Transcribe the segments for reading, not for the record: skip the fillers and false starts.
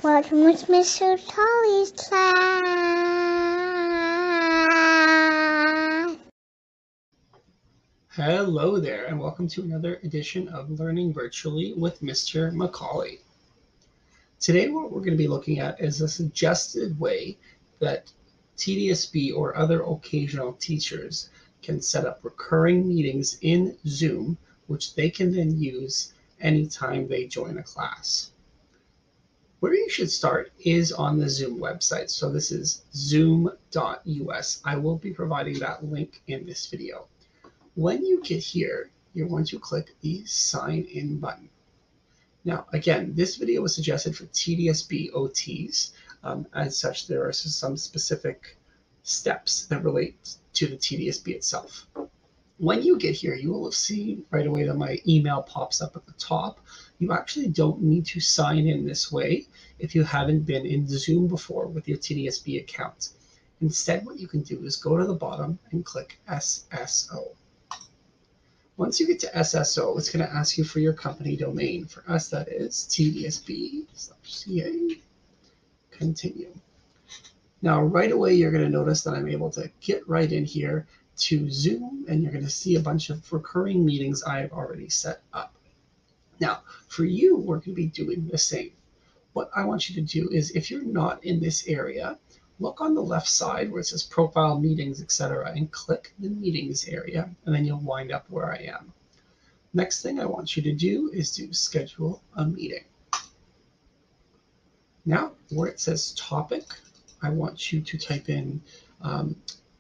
Welcome with Mr. Tolly's class. Hello there, and welcome to another edition of Learning Virtually with Mr. Macaulay. Today, what we're going to be looking at is a suggested way that TDSB or other occasional teachers can set up recurring meetings in Zoom, which they can then use anytime they join a class. Where you should start is on the Zoom website. So this is zoom.us. I will be providing that link in this video. When you get here, you're going to click the Sign In button. Now, again, this video was suggested for TDSB OTs. As such, there are some specific steps that relate to the TDSB itself. When you get here, you will have seen right away that my email pops up at the top. You actually don't need to sign in this way if you haven't been in Zoom before with your TDSB account. Instead, what you can do is go to the bottom and click SSO. Once you get to SSO, it's going to ask you for your company domain. For us, that is tdsb.ca. Continue. Now, right away, you're going to notice that I'm able to get right in here to Zoom, and you're going to see a bunch of recurring meetings I've already set up. Now, for you, we're going to be doing the same. What I want you to do is, if you're not in this area, look on the left side where it says profile, meetings, etc., and click the meetings area, and then you'll wind up where I am. Next thing I want you to do is to schedule a meeting. Now, where it says topic, I want you to type in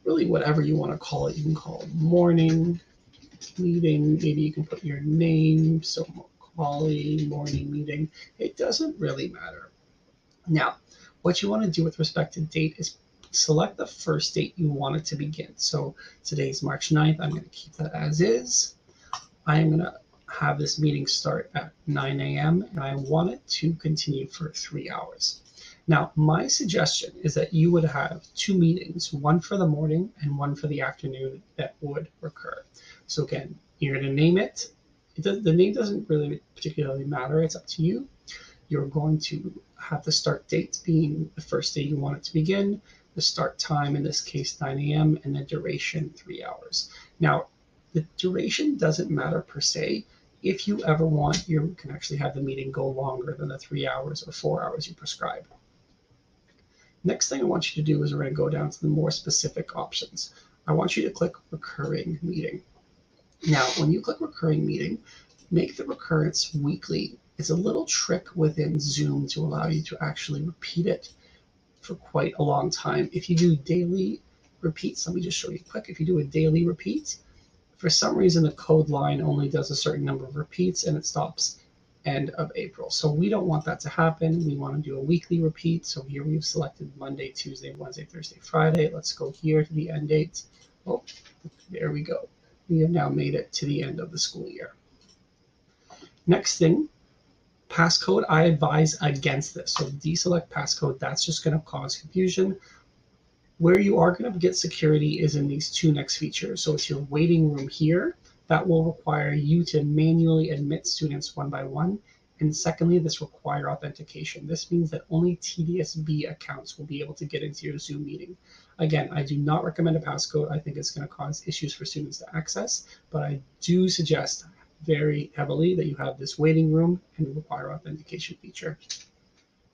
really whatever you want to call it. You can call it morning meeting. Maybe you can put your name, so Macaulay morning meeting. It doesn't really matter. Now, what you want to do with respect to date is select the first date you want it to begin. So today's March 9th. I'm going to keep that as is. I am going to have this meeting start at 9 a.m. and I want it to continue for 3 hours. Now, my suggestion is that you would have 2 meetings, one for the morning and one for the afternoon that would recur. So again, you're going to name it. The name doesn't really particularly matter. It's up to you. You're going to have the start date being the first day you want it to begin, the start time, in this case 9 a.m., and the duration 3 hours. Now, the duration doesn't matter per se. If you ever want, you can actually have the meeting go longer than the 3 hours or 4 hours you prescribe. Next thing I want you to do is we're going to go down to the more specific options. I want you to click recurring meeting. Now, when you click recurring meeting, make the recurrence weekly. It's a little trick within Zoom to allow you to actually repeat it for quite a long time. If you do daily repeats, let me just show you quick. If you do a daily repeat, for some reason the code line only does a certain number of repeats and it stops end of April. So we don't want that to happen. We want to do a weekly repeat. So here we've selected Monday, Tuesday, Wednesday, Thursday, Friday. Let's go here to the end date. Oh, there we go. We have now made it to the end of the school year. Next thing, passcode, I advise against this. So deselect passcode, that's just going to cause confusion. Where you are going to get security is in these 2 next features. So it's your waiting room here. That will require you to manually admit students one by one. And secondly, this requires authentication. This means that only TDSB accounts will be able to get into your Zoom meeting. Again, I do not recommend a passcode. I think it's going to cause issues for students to access, but I do suggest very heavily that you have this waiting room and require authentication feature.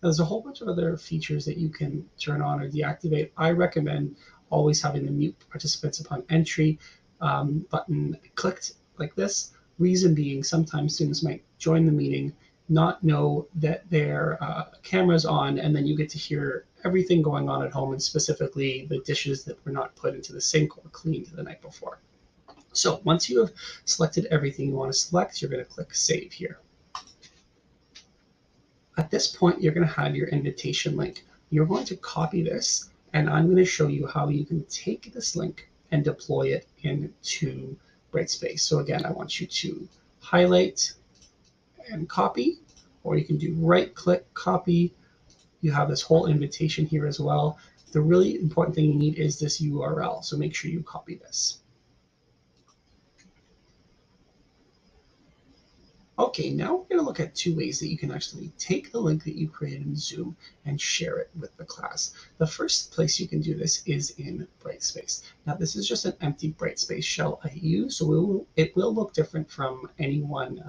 Now, there's a whole bunch of other features that you can turn on or deactivate. I recommend always having the mute participants upon entry button clicked like this. Reason being, sometimes students might join the meeting, not know that their camera's on, and then you get to hear everything going on at home, and specifically the dishes that were not put into the sink or cleaned the night before. So once you have selected everything you want to select, you're going to click Save here. At this point, you're going to have your invitation link. You're going to copy this, and I'm going to show you how you can take this link and deploy it into Brightspace. So again, I want you to highlight and copy, or you can do right-click, copy. You have this whole invitation here as well. The really important thing you need is this URL, so make sure you copy this. Okay, now we're going to look at two ways that you can actually take the link that you created in Zoom and share it with the class. The first place you can do this is in Brightspace. Now this is just an empty Brightspace shell I use, so it will look different from anyone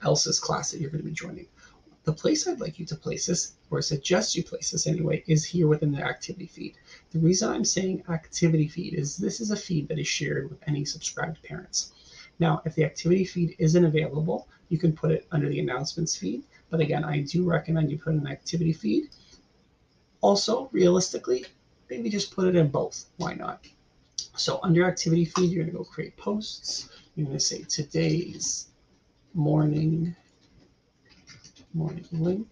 else's class that you're going to be joining. The place I'd like you to place this, or suggest you place this anyway, is here within the activity feed. The reason I'm saying activity feed is this is a feed that is shared with any subscribed parents. Now, if the activity feed isn't available, you can put it under the announcements feed. But again, I do recommend you put an activity feed. Also, realistically, maybe just put it in both. Why not? So under activity feed, you're going to go create posts. You're going to say today's morning link.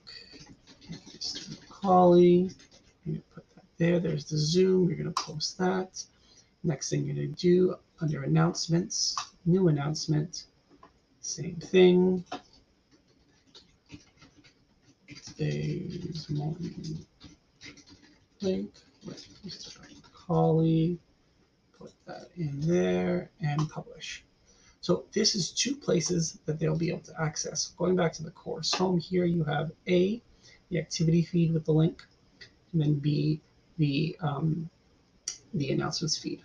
Mr. Macaulay. You're going to put that there. There's the Zoom. You're going to post that. Next thing you're going to do under announcements, new announcement, same thing. Today's morning link with Mr. Macaulay. Put that in there and publish. So this is two places that they'll be able to access. Going back to the course home here, you have A, the activity feed with the link, and then B, the announcements feed.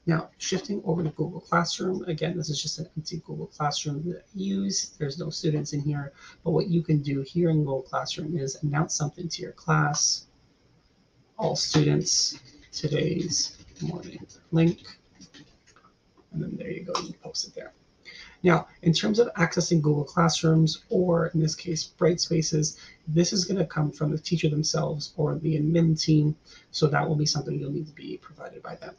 Now, shifting over to Google Classroom, again, this is just an empty Google Classroom that I use. There's no students in here, but what you can do here in Google Classroom is announce something to your class, all students, today's morning link, and then there you go, you post it there. Now, in terms of accessing Google Classrooms, or in this case, Brightspaces, this is going to come from the teacher themselves or the admin team, so that will be something you'll need to be provided by them.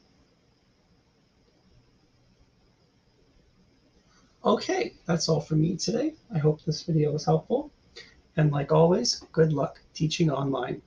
Okay, that's all for me today. I hope this video was helpful. And like always, good luck teaching online.